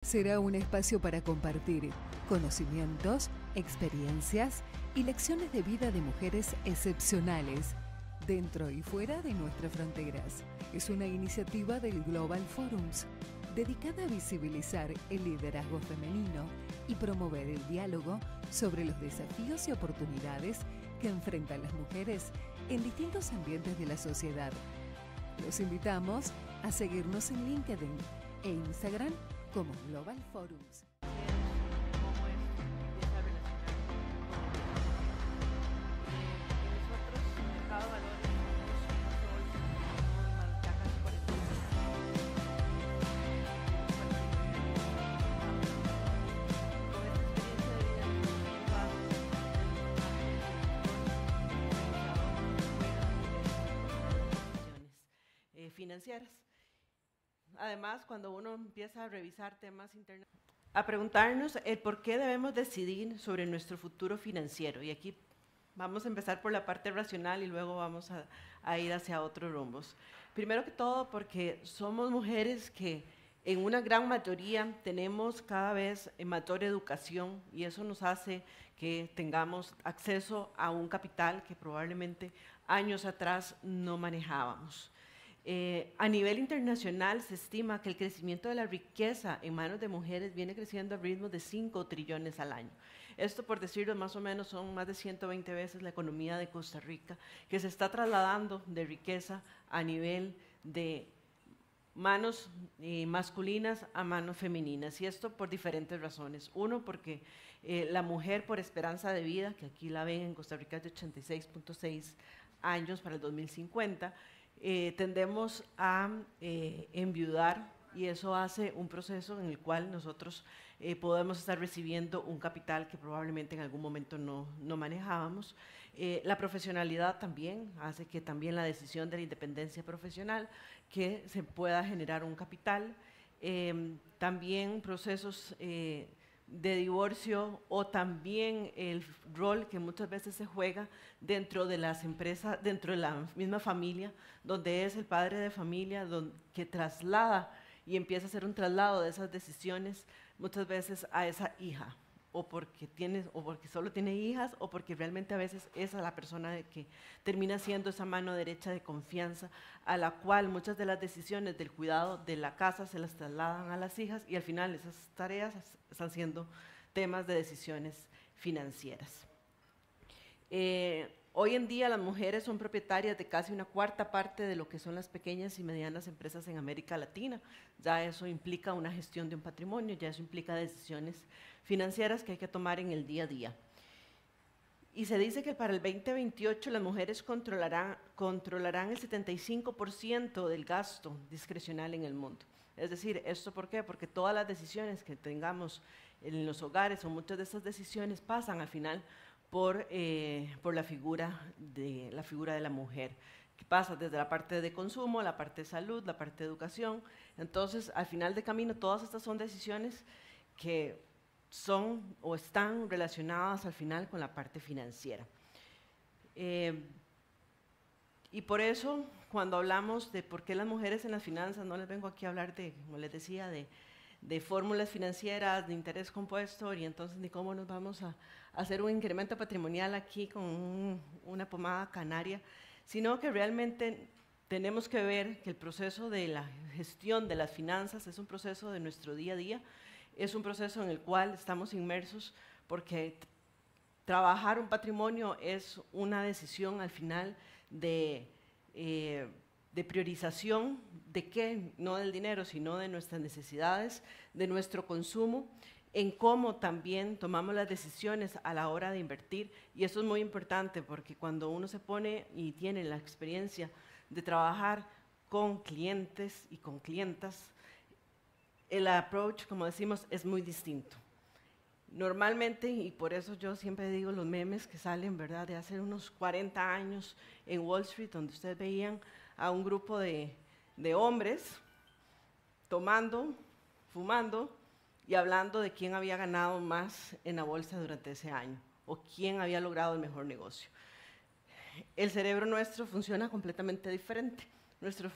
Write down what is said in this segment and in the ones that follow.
Será un espacio para compartir conocimientos, experiencias y lecciones de vida de mujeres excepcionales dentro y fuera de nuestras fronteras. Es una iniciativa del Global Forums dedicada a visibilizar el liderazgo femenino y promover el diálogo sobre los desafíos y oportunidades que enfrentan las mujeres en distintos ambientes de la sociedad. Los invitamos a seguirnos en LinkedIn e Instagram como Global Forums. Cómo esto empieza a relacionarse nosotros, el mercado de valores, somos ya casi 40 años. Con esta experiencia de vida que nos ha llevado financieras. Además, cuando uno empieza a revisar temas internos, a preguntarnos el por qué debemos decidir sobre nuestro futuro financiero. Y aquí vamos a empezar por la parte racional y luego vamos a ir hacia otros rumbos. Primero que todo, porque somos mujeres que en una gran mayoría tenemos cada vez mayor educación y eso nos hace que tengamos acceso a un capital que probablemente años atrás no manejábamos. A nivel internacional se estima que el crecimiento de la riqueza en manos de mujeres viene creciendo a ritmos de 5 trillones al año. Esto, por decirlo, más o menos son más de 120 veces la economía de Costa Rica, que se está trasladando de riqueza a nivel de manos masculinas a manos femeninas, y esto por diferentes razones. Uno, porque la mujer por esperanza de vida, que aquí la ven en Costa Rica es de 86.6 años para el 2050, tendemos a enviudar y eso hace un proceso en el cual nosotros podemos estar recibiendo un capital que probablemente en algún momento no manejábamos. La profesionalidad también hace que también la decisión de la independencia profesional, que se pueda generar un capital. También procesos de divorcio o también el rol que muchas veces se juega dentro de las empresas, dentro de la misma familia, donde es el padre de familia que traslada y empieza a hacer un traslado de esas decisiones muchas veces a esa hija, o porque solo tiene hijas, o porque realmente a veces esa es la persona que termina siendo esa mano derecha de confianza, a la cual muchas de las decisiones del cuidado de la casa se las trasladan a las hijas y al final esas tareas están siendo temas de decisiones financieras. Hoy en día las mujeres son propietarias de casi una cuarta parte de lo que son las pequeñas y medianas empresas en América Latina. Ya eso implica una gestión de un patrimonio, ya eso implica decisiones financieras que hay que tomar en el día a día. Y se dice que para el 2028 las mujeres controlarán el 75% del gasto discrecional en el mundo. Es decir, ¿esto por qué? Porque todas las decisiones que tengamos en los hogares o muchas de esas decisiones pasan al final por la figura de la mujer, que pasa desde la parte de consumo, la parte de salud, la parte de educación. Entonces, al final de camino, todas estas son decisiones que son o están relacionadas al final con la parte financiera. Y por eso, cuando hablamos de por qué las mujeres en las finanzas, no les vengo aquí a hablar de, como les decía, de fórmulas financieras, de interés compuesto, y entonces ni cómo nos vamos a hacer un incremento patrimonial aquí con una pomada canaria, sino que realmente tenemos que ver que el proceso de la gestión de las finanzas es un proceso de nuestro día a día, es un proceso en el cual estamos inmersos porque trabajar un patrimonio es una decisión al final de priorización de qué, no del dinero, sino de nuestras necesidades, de nuestro consumo, en cómo también tomamos las decisiones a la hora de invertir. Y eso es muy importante porque cuando uno se pone y tiene la experiencia de trabajar con clientes y con clientas, el approach, como decimos, es muy distinto. Normalmente, y por eso yo siempre digo los memes que salen, ¿verdad?, de hace unos 40 años en Wall Street, donde ustedes veían a un grupo de hombres tomando, fumando y hablando de quién había ganado más en la bolsa durante ese año o quién había logrado el mejor negocio. El cerebro nuestro funciona completamente diferente. Nuestro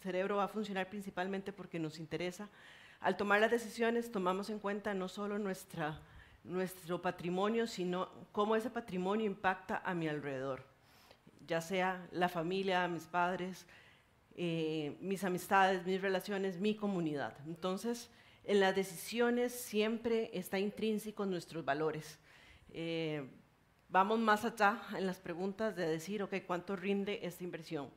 cerebro va a funcionar principalmente porque nos interesa Al tomar las decisiones tomamos en cuenta no solo nuestro patrimonio, sino cómo ese patrimonio impacta a mi alrededor, ya sea la familia, mis padres, mis amistades, mis relaciones, mi comunidad. Entonces, en las decisiones siempre está intrínseco nuestros valores. Vamos más allá en las preguntas de decir, ok, ¿cuánto rinde esta inversión?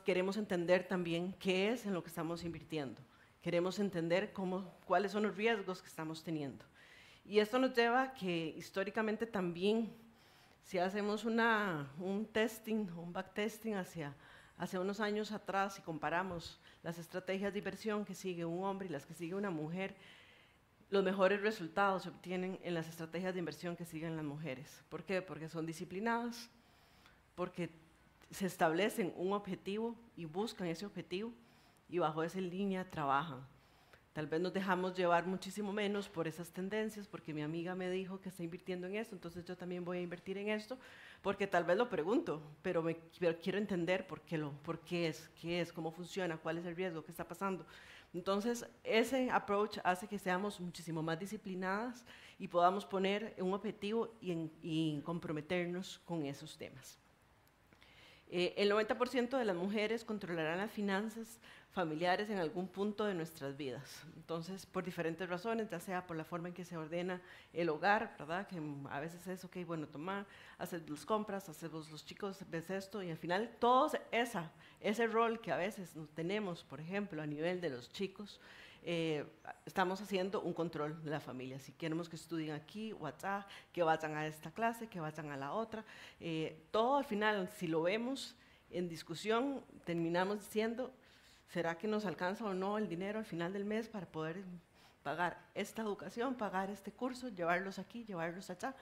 Queremos entender también qué es en lo que estamos invirtiendo. Queremos entender cuáles son los riesgos que estamos teniendo. Y esto nos lleva a que históricamente también, si hacemos un testing, un backtesting hacia unos años atrás y comparamos las estrategias de inversión que sigue un hombre y las que sigue una mujer, los mejores resultados se obtienen en las estrategias de inversión que siguen las mujeres. ¿Por qué? Porque son disciplinadas, porque se establecen un objetivo y buscan ese objetivo y bajo esa línea trabajan. Tal vez nos dejamos llevar muchísimo menos por esas tendencias, porque mi amiga me dijo que está invirtiendo en esto, entonces yo también voy a invertir en esto, porque tal vez lo pregunto, pero quiero entender por qué es, cómo funciona, cuál es el riesgo, qué está pasando. Entonces, ese approach hace que seamos muchísimo más disciplinadas y podamos poner un objetivo y comprometernos con esos temas. El 90% de las mujeres controlarán las finanzas familiares en algún punto de nuestras vidas. Entonces, por diferentes razones, ya sea por la forma en que se ordena el hogar, ¿verdad? Que a veces es, ok, bueno, tomar, hacer las compras, hacer los chicos, ves esto, y al final todo ese rol que a veces tenemos, por ejemplo, a nivel de los chicos, estamos haciendo un control de la familia. Si queremos que estudien aquí, WhatsApp, que vayan a esta clase, que vayan a la otra, todo al final, si lo vemos en discusión, terminamos diciendo, ¿será que nos alcanza o no el dinero al final del mes para poder pagar esta educación, pagar este curso, llevarlos aquí, llevarlos allá?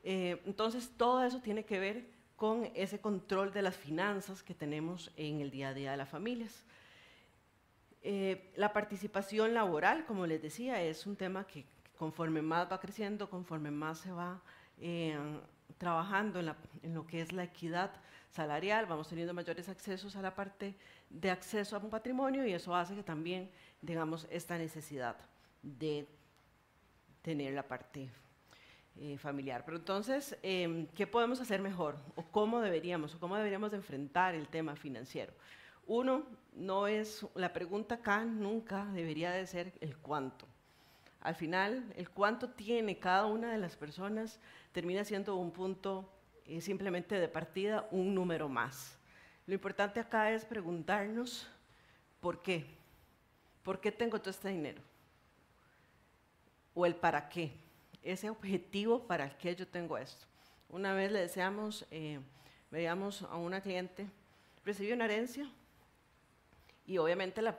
Entonces, todo eso tiene que ver con ese control de las finanzas que tenemos en el día a día de las familias. La participación laboral, como les decía, es un tema que conforme más va creciendo, conforme más se va trabajando en lo que es la equidad salarial, vamos teniendo mayores accesos a la parte de acceso a un patrimonio y eso hace que también, digamos, esta necesidad de tener la parte familiar. Pero entonces, ¿qué podemos hacer mejor? ¿O cómo deberíamos de enfrentar el tema financiero? Uno, la pregunta acá nunca debería de ser el cuánto. Al final, el cuánto tiene cada una de las personas termina siendo un punto simplemente de partida, un número más. Lo importante acá es preguntarnos ¿por qué? ¿Por qué tengo todo este dinero? O el para qué, ese objetivo para el que yo tengo esto. Una vez veíamos a una cliente, recibió una herencia, y obviamente la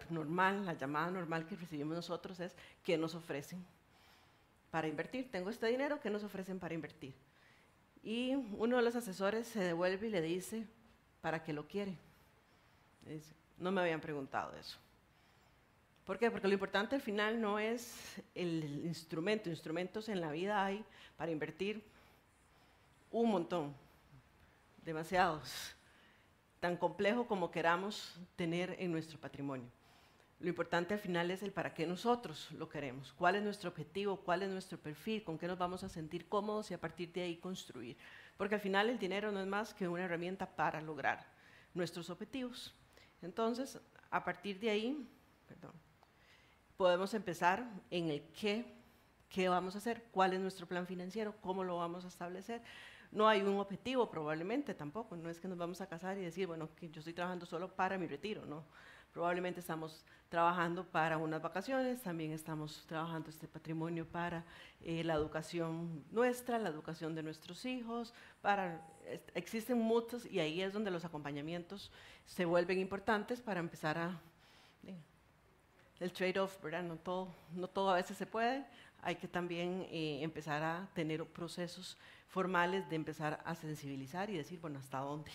llamada normal que recibimos nosotros es ¿qué nos ofrecen para invertir? Tengo este dinero, ¿qué nos ofrecen para invertir? Y uno de los asesores se devuelve y le dice, ¿para qué lo quiere? Dice, no me habían preguntado eso. ¿Por qué? Porque lo importante al final no es el instrumento. Instrumentos en la vida hay para invertir un montón, demasiados, tan complejo como queramos tener en nuestro patrimonio. Lo importante al final es el para qué nosotros lo queremos, cuál es nuestro objetivo, cuál es nuestro perfil, con qué nos vamos a sentir cómodos y a partir de ahí construir. Porque al final el dinero no es más que una herramienta para lograr nuestros objetivos. Entonces, a partir de ahí, podemos empezar en el qué vamos a hacer, cuál es nuestro plan financiero, cómo lo vamos a establecer. No hay un objetivo probablemente tampoco, no es que nos vamos a casar y decir, bueno, que yo estoy trabajando solo para mi retiro, no. Probablemente estamos trabajando para unas vacaciones, también estamos trabajando este patrimonio para la educación nuestra, la educación de nuestros hijos, existen muchos y ahí es donde los acompañamientos se vuelven importantes para empezar el trade-off, ¿verdad? No todo a veces se puede, hay que también empezar a tener procesos formales de empezar a sensibilizar y decir, bueno, ¿hasta dónde?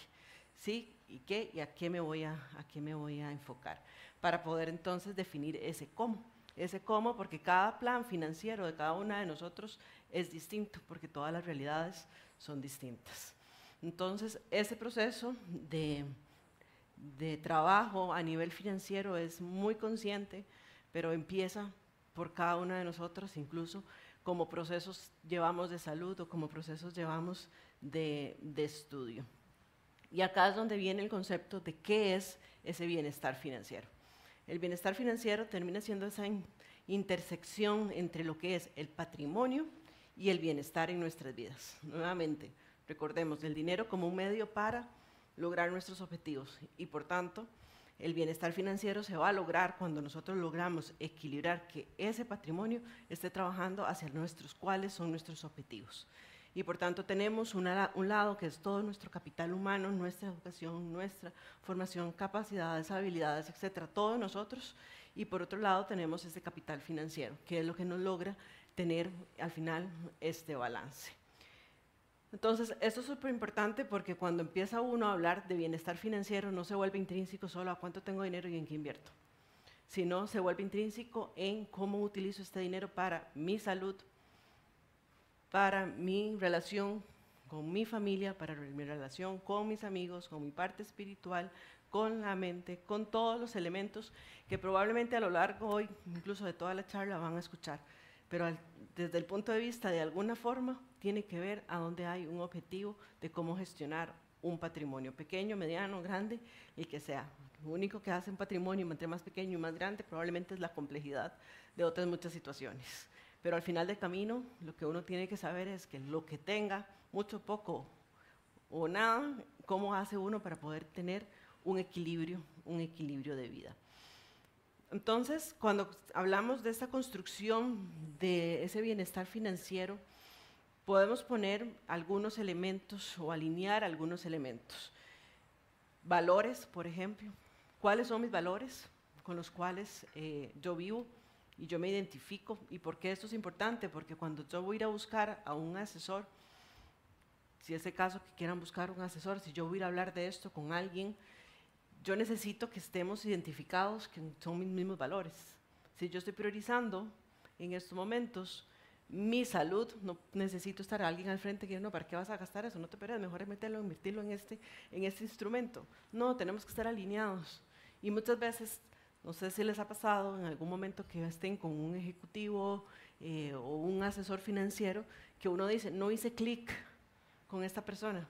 ¿Sí? ¿Y qué? ¿Y a qué me voy a enfocar? Para poder entonces definir ese cómo, porque cada plan financiero de cada una de nosotros es distinto, porque todas las realidades son distintas. Entonces, ese proceso de trabajo a nivel financiero es muy consciente, pero empieza por cada una de nosotros, incluso como procesos llevamos de salud o como procesos llevamos de estudio. Y acá es donde viene el concepto de qué es ese bienestar financiero. El bienestar financiero termina siendo esa intersección entre lo que es el patrimonio y el bienestar en nuestras vidas. Nuevamente, recordemos el dinero como un medio para lograr nuestros objetivos y por tanto el bienestar financiero se va a lograr cuando nosotros logramos equilibrar que ese patrimonio esté trabajando hacia cuáles son nuestros objetivos. Y por tanto tenemos un lado que es todo nuestro capital humano, nuestra educación, nuestra formación, capacidades, habilidades, etcétera, todos nosotros. Y por otro lado tenemos ese capital financiero, que es lo que nos logra tener al final este balance. Entonces, esto es súper importante porque cuando empieza uno a hablar de bienestar financiero no se vuelve intrínseco solo a cuánto tengo dinero y en qué invierto, sino se vuelve intrínseco en cómo utilizo este dinero para mi salud, para mi relación con mi familia, para mi relación con mis amigos, con mi parte espiritual, con la mente, con todos los elementos que probablemente a lo largo hoy, incluso de toda la charla, van a escuchar. Pero desde el punto de vista de alguna forma, tiene que ver a dónde hay un objetivo de cómo gestionar un patrimonio, pequeño, mediano, grande, el que sea. Lo único que hace un patrimonio, entre más pequeño y más grande, probablemente es la complejidad de otras muchas situaciones. Pero al final del camino, lo que uno tiene que saber es que lo que tenga, mucho, poco o nada, cómo hace uno para poder tener un equilibrio de vida. Entonces, cuando hablamos de esta construcción de ese bienestar financiero, podemos poner algunos elementos o alinear algunos elementos. Valores, por ejemplo. ¿Cuáles son mis valores con los cuales yo vivo y yo me identifico? ¿Y por qué esto es importante? Porque cuando yo voy a ir a buscar a un asesor, si es el caso que quieran buscar un asesor, si yo voy a ir a hablar de esto con alguien, yo necesito que estemos identificados que son mis mismos valores. Si yo estoy priorizando en estos momentos mi salud, no necesito estar alguien al frente que no, ¿para qué vas a gastar eso? No te esperes, mejor es meterlo, invertirlo en este instrumento. No, tenemos que estar alineados. Y muchas veces, no sé si les ha pasado en algún momento que estén con un ejecutivo o un asesor financiero, que uno dice, no hice clic con esta persona.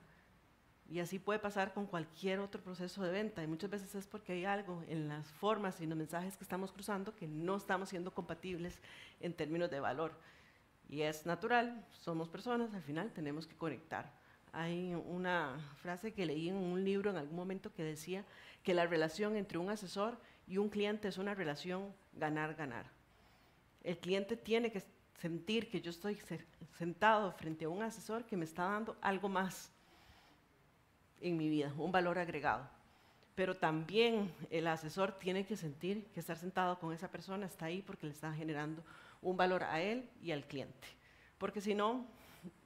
Y así puede pasar con cualquier otro proceso de venta. Y muchas veces es porque hay algo en las formas y en los mensajes que estamos cruzando que no estamos siendo compatibles en términos de valor. Y es natural, somos personas, al final tenemos que conectar. Hay una frase que leí en un libro en algún momento que decía que la relación entre un asesor y un cliente es una relación ganar-ganar. El cliente tiene que sentir que yo estoy sentado frente a un asesor que me está dando algo más en mi vida, un valor agregado. Pero también el asesor tiene que sentir que estar sentado con esa persona está ahí porque le está generando un valor a él y al cliente. Porque si no,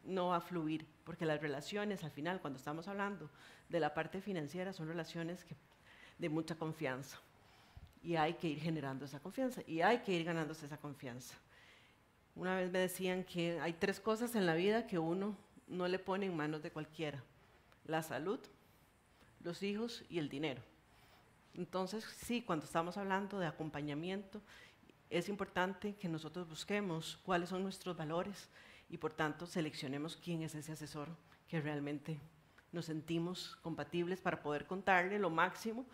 no va a fluir. Porque las relaciones, al final, cuando estamos hablando de la parte financiera, son relaciones de mucha confianza. Y hay que ir generando esa confianza. Y hay que ir ganándose esa confianza. Una vez me decían que hay 3 cosas en la vida que uno no le pone en manos de cualquiera: la salud, los hijos y el dinero. Entonces, sí, cuando estamos hablando de acompañamiento, es importante que nosotros busquemos cuáles son nuestros valores y por tanto seleccionemos quién es ese asesor que realmente nos sentimos compatibles para poder contarle lo máximo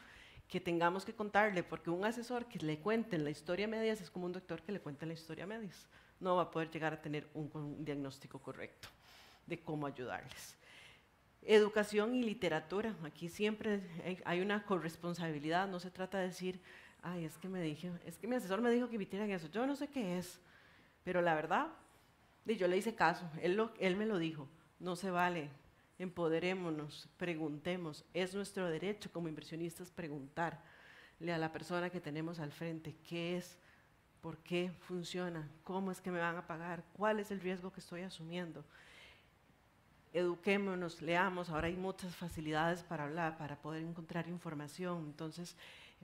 que tengamos que contarle, porque un asesor que le cuente la historia a medias es como un doctor que le cuente la historia a medias. No va a poder llegar a tener un diagnóstico correcto de cómo ayudarles. Educación y literatura. Aquí siempre hay una corresponsabilidad. No se trata de decir, ay, es que mi asesor me dijo que emitieran eso. Yo no sé qué es, pero la verdad, yo le hice caso. Él me lo dijo. No se vale. Empoderémonos, preguntemos. Es nuestro derecho como inversionistas preguntarle a la persona que tenemos al frente qué es, por qué funciona, cómo es que me van a pagar, cuál es el riesgo que estoy asumiendo. Eduquémonos, leamos. Ahora hay muchas facilidades para hablar, para poder encontrar información. Entonces,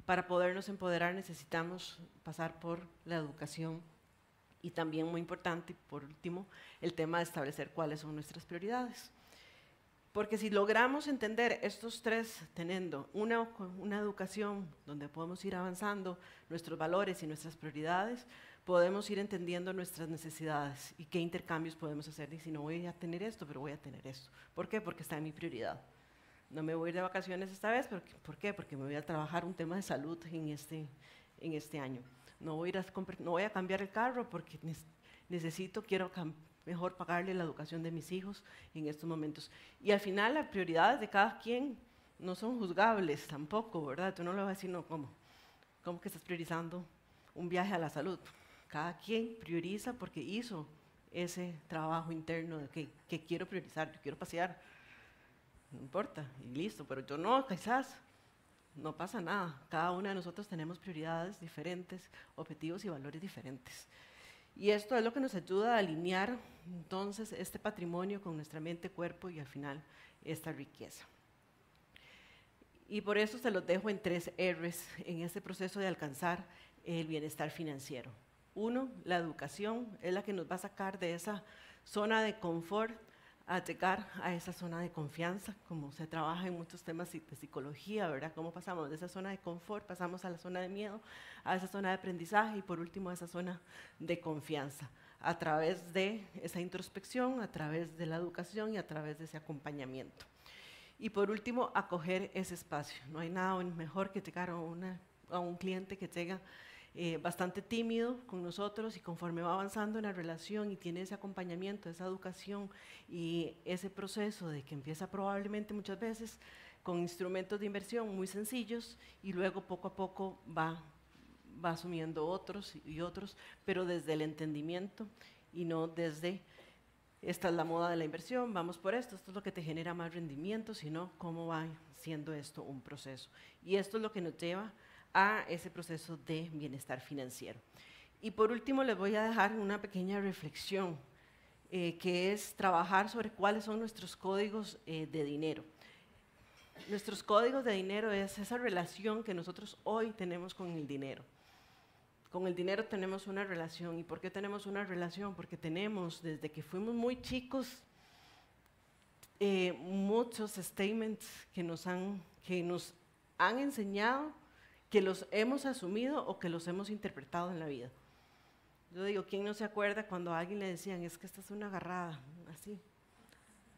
para podernos empoderar necesitamos pasar por la educación. Y también, muy importante, por último, el tema de establecer cuáles son nuestras prioridades. Porque si logramos entender estos tres, teniendo una educación donde podemos ir avanzando nuestros valores y nuestras prioridades, podemos ir entendiendo nuestras necesidades y qué intercambios podemos hacer. Y si no voy a tener esto, pero voy a tener esto. ¿Por qué? Porque está en mi prioridad. No me voy a ir de vacaciones esta vez, ¿por qué? Porque me voy a trabajar un tema de salud en este año. No voy a cambiar el carro porque quiero mejor pagarle la educación de mis hijos en estos momentos. Y al final las prioridades de cada quien no son juzgables tampoco, ¿verdad? Tú no le vas a decir, no, ¿cómo que estás priorizando un viaje a la salud? Cada quien prioriza porque hizo ese trabajo interno de que quiero priorizar, yo quiero pasear, no importa, y listo, pero yo no, quizás, no pasa nada. Cada una de nosotros tenemos prioridades diferentes, objetivos y valores diferentes. Y esto es lo que nos ayuda a alinear entonces este patrimonio con nuestra mente, cuerpo y al final esta riqueza. Y por eso se los dejo en 3 R's en este proceso de alcanzar el bienestar financiero. 1, la educación es la que nos va a sacar de esa zona de confort a llegar a esa zona de confianza, como se trabaja en muchos temas de psicología, ¿verdad? Cómo pasamos de esa zona de confort, pasamos a la zona de miedo, a esa zona de aprendizaje y por último a esa zona de confianza, a través de esa introspección, a través de la educación y a través de ese acompañamiento. Y por último, acoger ese espacio. No hay nada mejor que llegar a un cliente que llega bastante tímido con nosotros y conforme va avanzando en la relación y tiene ese acompañamiento, esa educación y ese proceso de que empieza probablemente muchas veces con instrumentos de inversión muy sencillos y luego poco a poco va asumiendo otros y otros, pero desde el entendimiento y no desde esta es la moda de la inversión, vamos por esto es lo que te genera más rendimiento, sino cómo va siendo esto un proceso. Y esto es lo que nos lleva a ese proceso de bienestar financiero. Y por último les voy a dejar una pequeña reflexión, que es trabajar sobre cuáles son nuestros códigos de dinero. Nuestros códigos de dinero es esa relación que nosotros hoy tenemos con el dinero. Con el dinero tenemos una relación. ¿Y por qué tenemos una relación? Porque tenemos, desde que fuimos muy chicos, muchos statements que nos han enseñado, que los hemos asumido o que los hemos interpretado en la vida. Yo digo, ¿quién no se acuerda cuando a alguien le decían, es que esta es una agarrada, así,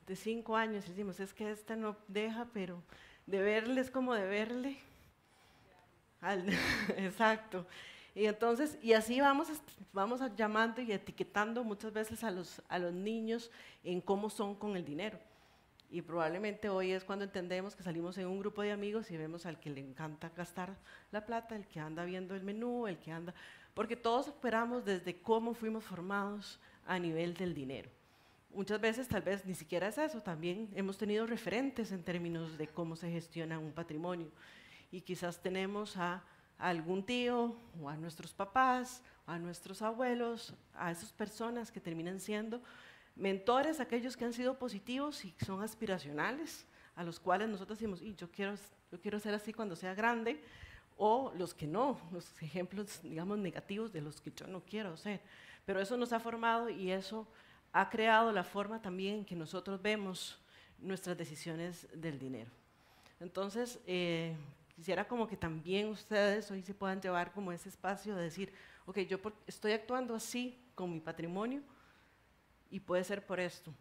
de 5 años, y decimos, es que esta no deja, pero de verle es como de verle. Exacto. Y entonces, y así vamos llamando y etiquetando muchas veces a los niños en cómo son con el dinero. Y probablemente hoy es cuando entendemos que salimos en un grupo de amigos y vemos al que le encanta gastar la plata, el que anda viendo el menú, el que anda... Porque todos operamos desde cómo fuimos formados a nivel del dinero. Muchas veces tal vez ni siquiera es eso, también hemos tenido referentes en términos de cómo se gestiona un patrimonio. Y quizás tenemos a algún tío, o a nuestros papás, o a nuestros abuelos, a esas personas que terminan siendo mentores, aquellos que han sido positivos y son aspiracionales, a los cuales nosotros decimos, yo quiero ser así cuando sea grande, o los que no, los ejemplos, digamos, negativos de los que yo no quiero ser. Pero eso nos ha formado y eso ha creado la forma también en que nosotros vemos nuestras decisiones del dinero. Entonces, quisiera como que también ustedes hoy se puedan llevar como ese espacio de decir, ok, yo estoy actuando así con mi patrimonio, y puede ser por esto.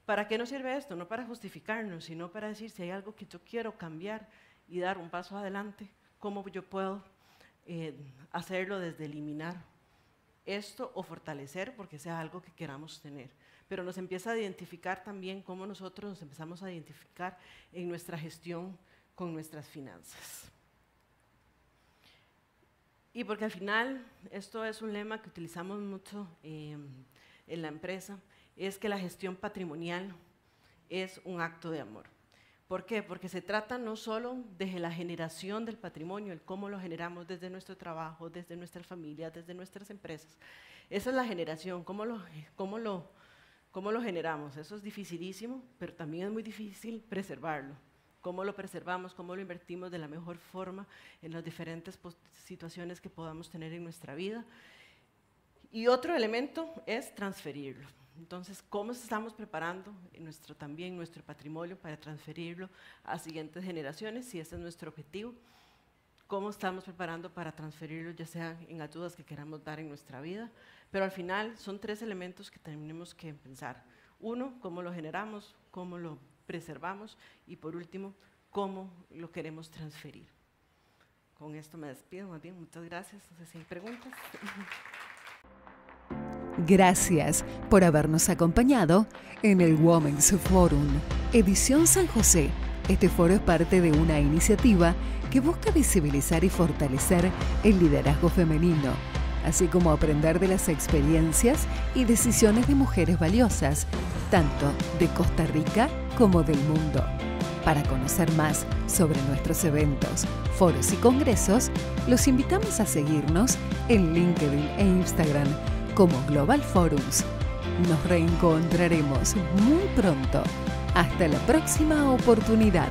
¿Para qué nos sirve esto? No para justificarnos, sino para decir si hay algo que yo quiero cambiar y dar un paso adelante, cómo yo puedo hacerlo desde eliminar esto o fortalecer porque sea algo que queramos tener. Pero nos empieza a identificar también cómo nosotros nos empezamos a identificar en nuestra gestión con nuestras finanzas. Y porque al final, esto es un lema que utilizamos mucho en la empresa, es que la gestión patrimonial es un acto de amor. ¿Por qué? Porque se trata no solo de la generación del patrimonio, el cómo lo generamos desde nuestro trabajo, desde nuestras familias, desde nuestras empresas. Esa es la generación, cómo lo generamos. Eso es dificilísimo, pero también es muy difícil preservarlo. Cómo lo preservamos, cómo lo invertimos de la mejor forma en las diferentes situaciones que podamos tener en nuestra vida. Y otro elemento es transferirlo. Entonces, ¿cómo estamos preparando también nuestro patrimonio para transferirlo a siguientes generaciones? Si ese es nuestro objetivo. ¿Cómo estamos preparando para transferirlo, ya sea en ayudas que queramos dar en nuestra vida? Pero al final son 3 elementos que tenemos que pensar. 1, cómo lo generamos, cómo lo preservamos y por último, cómo lo queremos transferir. Con esto me despido, más bien, muchas gracias. No sé si hay preguntas. Gracias por habernos acompañado en el Women's Forum, edición San José. Este foro es parte de una iniciativa que busca visibilizar y fortalecer el liderazgo femenino, así como aprender de las experiencias y decisiones de mujeres valiosas, tanto de Costa Rica como del mundo. Para conocer más sobre nuestros eventos, foros y congresos, los invitamos a seguirnos en LinkedIn e Instagram como Global Forums. Nos reencontraremos muy pronto. Hasta la próxima oportunidad.